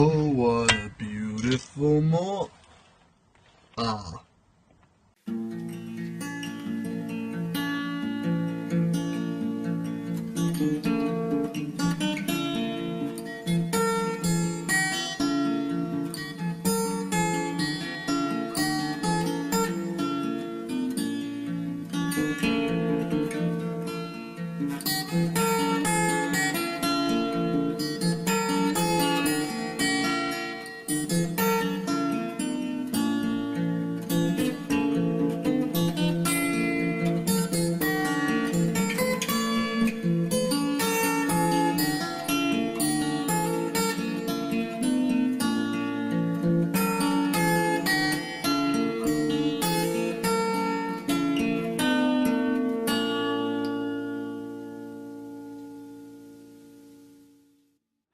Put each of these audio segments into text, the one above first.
Oh, what a beautiful morning.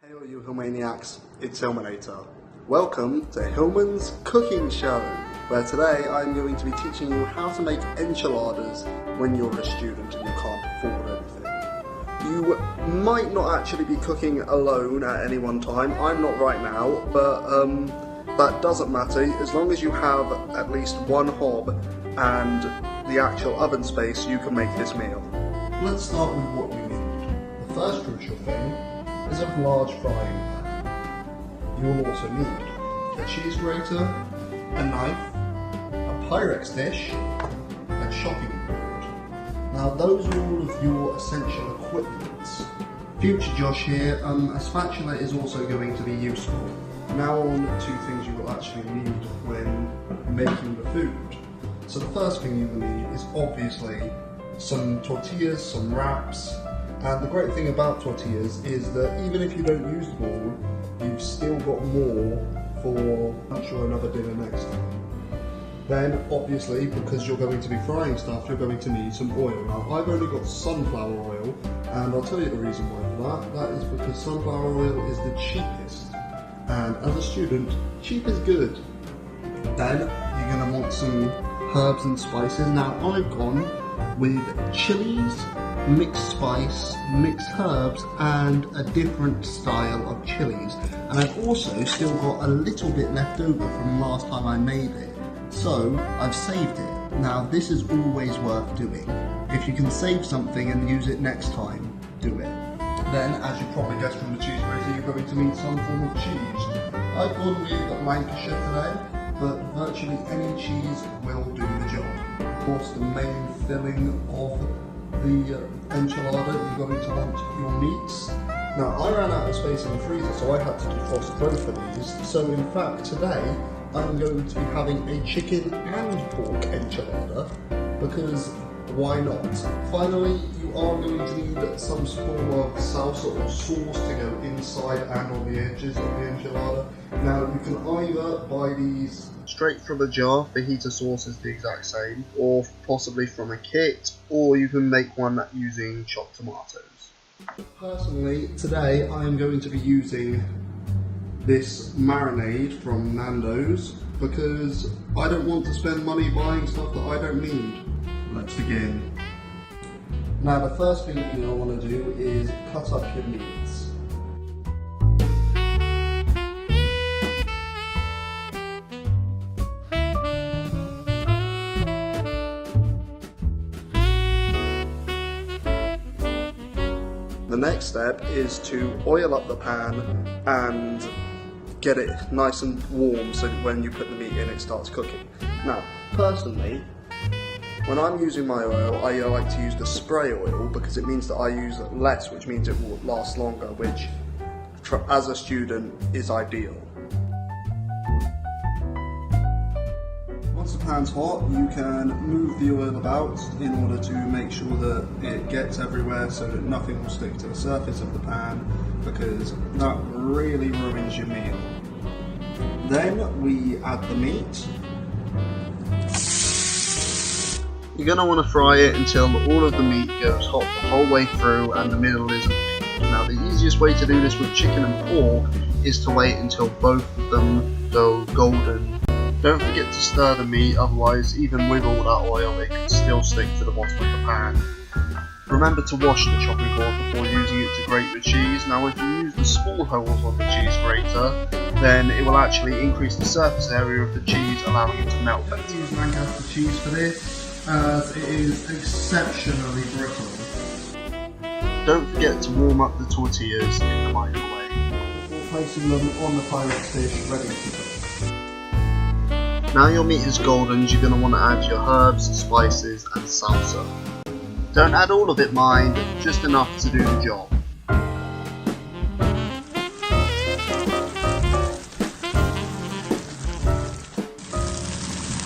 Hey all you Hillmaniacs, it's Hillmanator. Welcome to Hillman's Cooking Show, where today I'm going to be teaching you how to make enchiladas when you're a student and you can't afford anything. You might not actually be cooking alone at any one time, I'm not right now, but that doesn't matter as long as you have at least one hob and the actual oven space you can make this meal. Let's start with what you need. The first crucial thing is a large frying pan. You will also need a cheese grater, a knife, a Pyrex dish, a chopping board. Now those are all of your essential equipment. Future Josh here, a spatula is also going to be useful. Now on to things you will actually need when making the food. So the first thing you will need is obviously some tortillas, some wraps. And the great thing about tortillas is that even if you don't use them all, you've still got more for lunch or another dinner next time. Then obviously, because you're going to be frying stuff, you're going to need some oil. Now I've only got sunflower oil, and I'll tell you the reason why for that. That is because sunflower oil is the cheapest. And as a student, cheap is good. Then you're going to want some herbs and spices. Now I've gone with chilies, mixed spice, mixed herbs, and a different style of chilies. And I've also still got a little bit left over from last time I made it, so I've saved it. Now this is always worth doing. If you can save something and use it next time, do it. Then, as you probably guessed from the cheese grater, you're going to need some form of cheese. I've gone with Lancashire today, but virtually any cheese will do the job. Of course, the main filling of the enchilada, you're going to want your meats. Now I ran out of space in the freezer, so I had to defrost both of these. So in fact today I'm going to be having a chicken and pork enchilada, because why not? Finally, you are going to need some form of salsa or sauce to go inside and on the edges of the enchilada. Now you can either buy these straight from a jar, fajita sauce is the exact same, or possibly from a kit, or you can make one using chopped tomatoes. Personally, today I am going to be using this marinade from Nando's because I don't want to spend money buying stuff that I don't need. Let's begin. Now the first thing you're going to want to do is cut up your meats. The next step is to oil up the pan and get it nice and warm so that when you put the meat in it starts cooking. Now, personally, when I'm using my oil, I like to use the spray oil because it means that I use less, which means it will last longer, which as a student is ideal. Once the pan's hot, you can move the oil about in order to make sure that it gets everywhere so that nothing will stick to the surface of the pan, because that really ruins your meal. Then we add the meat. You're going to want to fry it until all of the meat goes hot the whole way through and the middle isn't pink. Now the easiest way to do this with chicken and pork is to wait until both of them go golden. Don't forget to stir the meat, otherwise even with all that oil it can still stick to the bottom of the pan. Remember to wash the chopping board before using it to grate the cheese. Now if you use the small holes on the cheese grater, then it will actually increase the surface area of the cheese, allowing it to melt better. Use Lancaster cheese for this, as it is exceptionally brittle. Don't forget to warm up the tortillas in the microwave before placing them on the Pyrex dish ready to cook. Now your meat is golden, you're going to want to add your herbs, spices and salsa. Don't add all of it, mind, just enough to do the job.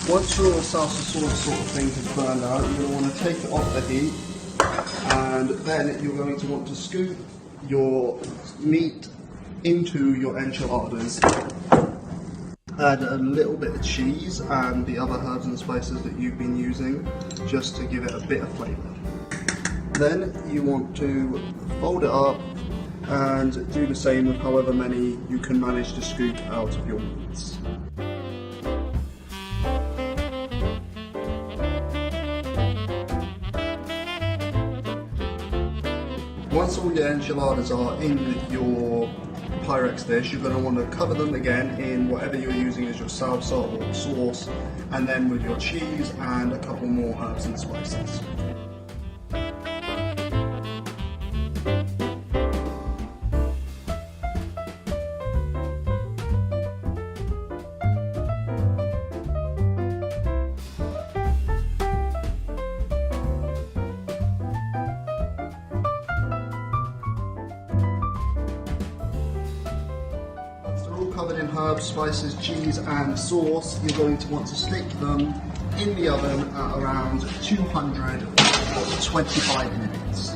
Once your salsa sauce sort of thing has burned out, you're going to want to take it off the heat, and then you're going to want to scoop your meat into your enchiladas. Add a little bit of cheese and the other herbs and spices that you've been using, just to give it a bit of flavour. Then you want to fold it up and do the same with however many you can manage to scoop out of your meats. Once all your enchiladas are in your Pyrex dish, you're going to want to cover them again in whatever you're using as your salsa or sauce, and then with your cheese and a couple more herbs and spices. Covered in herbs, spices, cheese and sauce, you're going to want to stick them in the oven at around 200 for 25 minutes.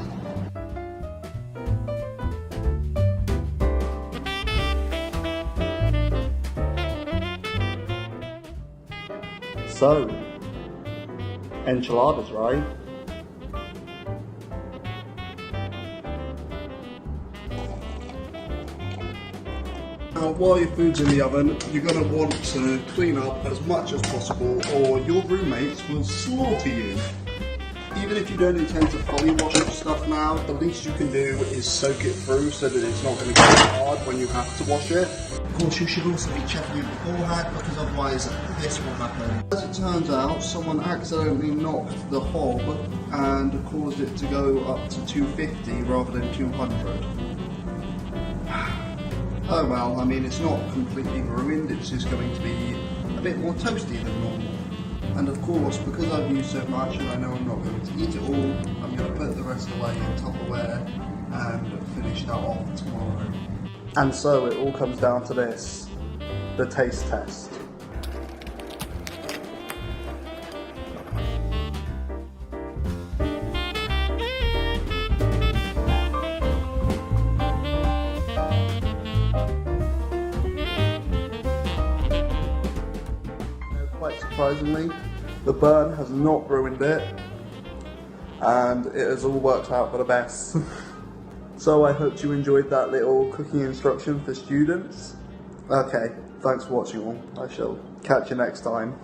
So, enchiladas, right? Now, while your food's in the oven, you're going to want to clean up as much as possible, or your roommates will slaughter you. Even if you don't intend to fully wash your stuff now, the least you can do is soak it through so that it's not going to get hard when you have to wash it. Of course, you should also be checking it beforehand, because otherwise this will happen. As it turns out, someone accidentally knocked the hob and caused it to go up to 250 rather than 200. Oh well, I mean, it's not completely ruined, it's just going to be a bit more toasty than normal. And of course, because I've used so much and I know I'm not going to eat it all, I'm going to put the rest away in Tupperware and finish that off tomorrow. And so it all comes down to this, the taste test. Quite surprisingly, the burn has not ruined it, and it has all worked out for the best. So I hope you enjoyed that little cooking instruction for students. Okay, thanks for watching all. I shall catch you next time.